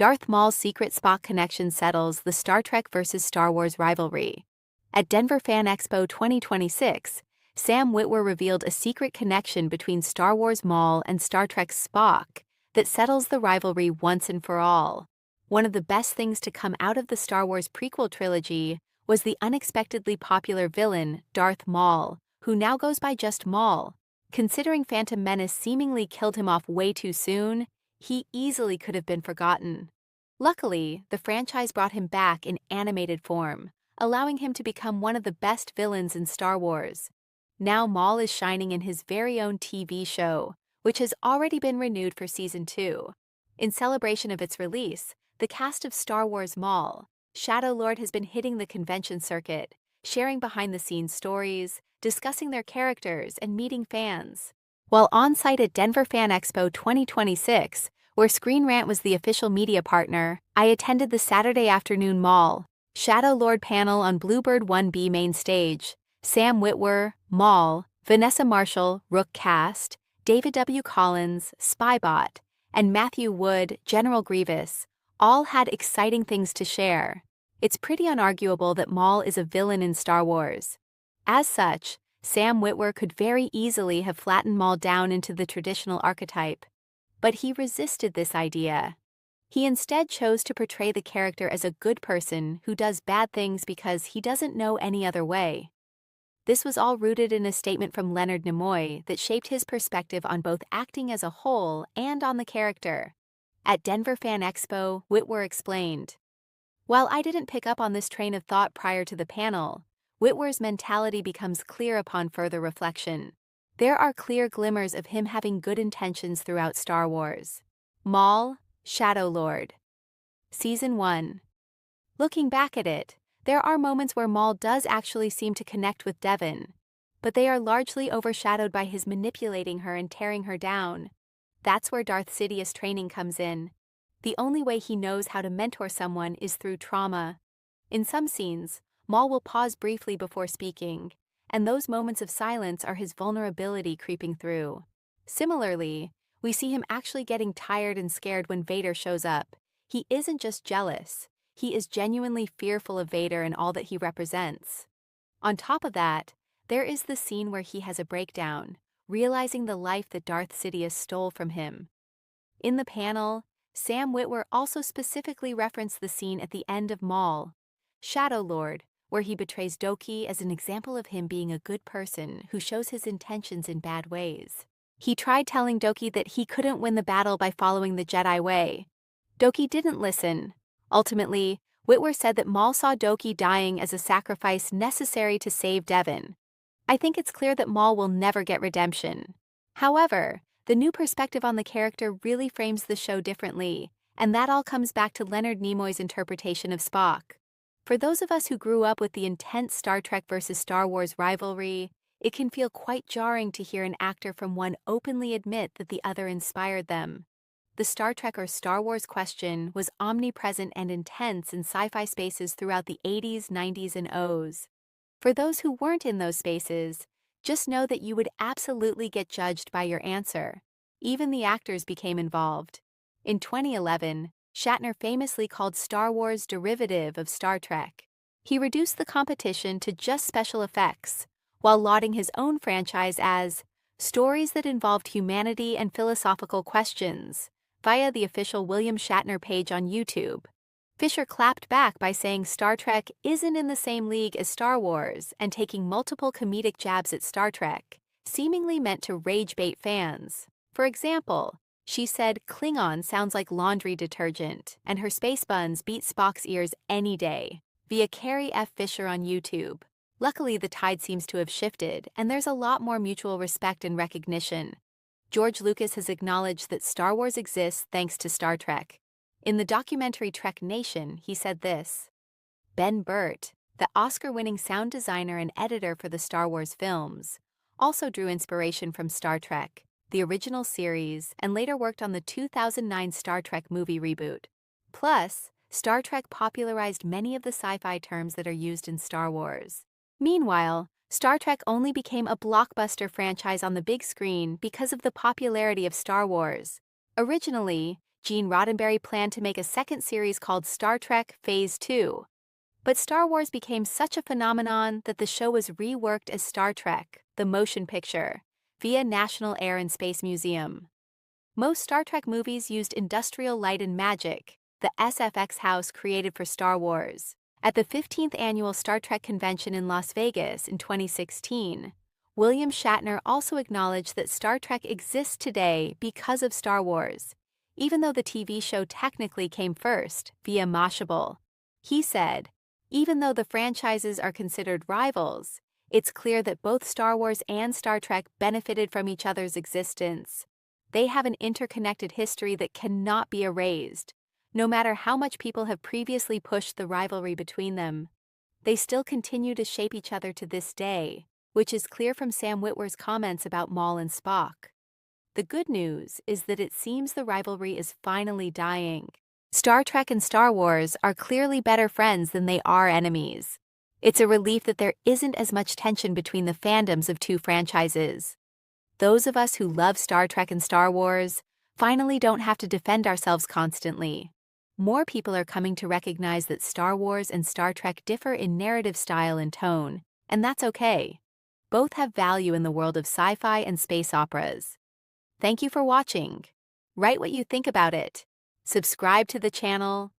Darth Maul's secret Spock connection settles the Star Trek vs. Star Wars rivalry. At Denver Fan Expo 2026, Sam Witwer revealed a secret connection between Star Wars Maul and Star Trek's Spock that settles the rivalry once and for all. One of the best things to come out of the Star Wars prequel trilogy was the unexpectedly popular villain, Darth Maul, who now goes by just Maul. Considering Phantom Menace seemingly killed him off way too soon, he easily could have been forgotten. Luckily, the franchise brought him back in animated form, allowing him to become one of the best villains in Star Wars. Now Maul is shining in his very own TV show, which has already been renewed for Season 2. In celebration of its release, the cast of Star Wars Maul, Shadow Lord has been hitting the convention circuit, sharing behind-the-scenes stories, discussing their characters, and meeting fans. While on-site at Denver Fan Expo 2026, where Screen Rant was the official media partner, I attended the Saturday afternoon Maul, Shadow Lord panel on Bluebird 1B main stage. Sam Witwer, Maul, Vanessa Marshall, Rook Cast, David W. Collins, Spybot, and Matthew Wood, General Grievous, all had exciting things to share. It's pretty unarguable that Maul is a villain in Star Wars. As such, Sam Witwer could very easily have flattened Maul down into the traditional archetype. But he resisted this idea. He instead chose to portray the character as a good person who does bad things because he doesn't know any other way. This was all rooted in a statement from Leonard Nimoy that shaped his perspective on both acting as a whole and on the character. At Denver Fan Expo, Witwer explained, "While I didn't pick up on this train of thought prior to the panel, Witwer's mentality becomes clear upon further reflection. There are clear glimmers of him having good intentions throughout Star Wars." Maul, Shadow Lord. Season 1. Looking back at it, there are moments where Maul does actually seem to connect with Devon, but they are largely overshadowed by his manipulating her and tearing her down. That's where Darth Sidious's training comes in. The only way he knows how to mentor someone is through trauma. In some scenes, Maul will pause briefly before speaking, and those moments of silence are his vulnerability creeping through. Similarly, we see him actually getting tired and scared when Vader shows up. He isn't just jealous. He is genuinely fearful of Vader and all that he represents. On top of that, there is the scene where he has a breakdown, realizing the life that Darth Sidious stole from him. In the panel, Sam Witwer also specifically referenced the scene at the end of Maul, Shadow Lord, where he betrays Doki as an example of him being a good person who shows his intentions in bad ways. He tried telling Doki that he couldn't win the battle by following the Jedi way. Doki didn't listen. Ultimately, Witwer said that Maul saw Doki dying as a sacrifice necessary to save Devon. I think it's clear that Maul will never get redemption. However, the new perspective on the character really frames the show differently, and that all comes back to Leonard Nimoy's interpretation of Spock. For those of us who grew up with the intense Star Trek vs. Star Wars rivalry, it can feel quite jarring to hear an actor from one openly admit that the other inspired them. The Star Trek or Star Wars question was omnipresent and intense in sci-fi spaces throughout the 80s, 90s, and O's. For those who weren't in those spaces, just know that you would absolutely get judged by your answer. Even the actors became involved. In 2011, Shatner famously called Star Wars derivative of Star Trek. He reduced the competition to just special effects, while lauding his own franchise as stories that involved humanity and philosophical questions, via the official William Shatner page on YouTube. Fisher clapped back by saying Star Trek isn't in the same league as Star Wars and taking multiple comedic jabs at Star Trek, seemingly meant to rage-bait fans. For example, she said Klingon sounds like laundry detergent, and her space buns beat Spock's ears any day, via Carrie F. Fisher on YouTube. Luckily, the tide seems to have shifted, and there's a lot more mutual respect and recognition. George Lucas has acknowledged that Star Wars exists thanks to Star Trek. In the documentary Trek Nation, he said this: Ben Burtt, the Oscar-winning sound designer and editor for the Star Wars films, also drew inspiration from Star Trek, the original series, and later worked on the 2009 Star Trek movie reboot. Plus, Star Trek popularized many of the sci-fi terms that are used in Star Wars. Meanwhile, Star Trek only became a blockbuster franchise on the big screen because of the popularity of Star Wars. Originally, Gene Roddenberry planned to make a second series called Star Trek Phase 2. But Star Wars became such a phenomenon that the show was reworked as Star Trek, the motion picture, via National Air and Space Museum. Most Star Trek movies used industrial light and magic, the SFX house created for Star Wars. At the 15th Annual Star Trek Convention in Las Vegas in 2016, William Shatner also acknowledged that Star Trek exists today because of Star Wars, even though the TV show technically came first, via Mashable. He said, "Even though the franchises are considered rivals, it's clear that both Star Wars and Star Trek benefited from each other's existence. They have an interconnected history that cannot be erased. No matter how much people have previously pushed the rivalry between them, they still continue to shape each other to this day, which is clear from Sam Witwer's comments about Maul and Spock. The good news is that it seems the rivalry is finally dying. Star Trek and Star Wars are clearly better friends than they are enemies. It's a relief that there isn't as much tension between the fandoms of two franchises. Those of us who love Star Trek and Star Wars finally don't have to defend ourselves constantly. More people are coming to recognize that Star Wars and Star Trek differ in narrative style and tone, and that's okay. Both have value in the world of sci-fi and space operas. Thank you for watching. Write what you think about it. Subscribe to the channel,